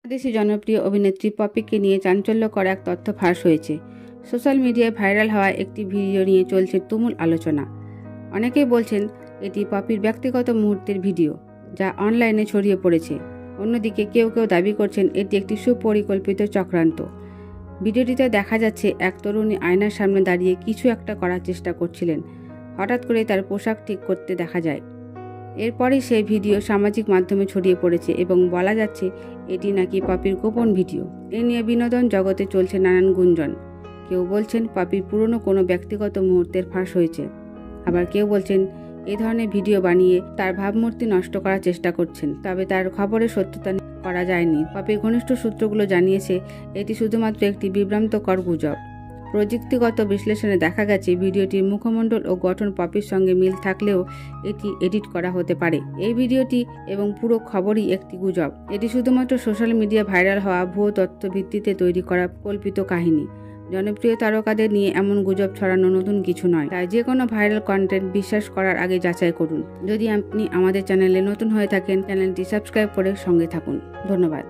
বাংলাদেশি জনপ্রিয় অভিনেত্রী পপিকে নিয়ে চাঞ্চল্যকর এক তথ্য ফাঁস হয়েছে। সোশ্যাল মিডিয়ায় ভাইরাল হওয়া একটি ভিডিও নিয়ে চলছে তুমুল আলোচনা। অনেকেই বলছেন এটি পপির ব্যক্তিগত মুহূর্তের ভিডিও, যা অনলাইনে ছড়িয়ে পড়েছে। অন্যদিকে কেউ কেউ দাবি করছেন এটি একটি সুপরিকল্পিত চক্রান্ত। ভিডিওটিতে দেখা যাচ্ছে এক তরুণী আয়নার সামনে দাঁড়িয়ে কিছু একটা করার চেষ্টা করছিলেন। হঠাৎ করে তার পোশাক ঠিক করতে দেখা যায়। এরপরই সেই ভিডিও সামাজিক মাধ্যমে ছড়িয়ে পড়েছে এবং বলা যাচ্ছে এটি নাকি পপির গোপন ভিডিও। এ নিয়ে বিনোদন জগতে চলছে নানান গুঞ্জন। কেউ বলছেন পপির পুরনো কোনো ব্যক্তিগত মুহূর্তের ফাঁস হয়েছে, আবার কেউ বলছেন এ ধরনের ভিডিও বানিয়ে তার ভাবমূর্তি নষ্ট করার চেষ্টা করছেন। তবে তার খবরের সত্যতা করা যায়নি। পপির ঘনিষ্ঠ সূত্রগুলো জানিয়েছে এটি শুধুমাত্র একটি বিভ্রান্তকর গুজব। প্রযুক্তিগত বিশ্লেষণে দেখা গেছে ভিডিওটির মুখমণ্ডল ও গঠন পপির সঙ্গে মিল থাকলেও এটি এডিট করা হতে পারে। এই ভিডিওটি এবং পুরো খবরই একটি গুজব। এটি শুধুমাত্র সোশ্যাল মিডিয়া ভাইরাল হওয়া ভুয়ো তথ্য ভিত্তিতে তৈরি করা কল্পিত কাহিনী। জনপ্রিয় তারকাদের নিয়ে এমন গুজব ছড়ানো নতুন কিছু নয়, তাই যে কোনো ভাইরাল কন্টেন্ট বিশ্বাস করার আগে যাচাই করুন। যদি আপনি আমাদের চ্যানেলে নতুন হয়ে থাকেন, চ্যানেলটি সাবস্ক্রাইব করে সঙ্গে থাকুন। ধন্যবাদ।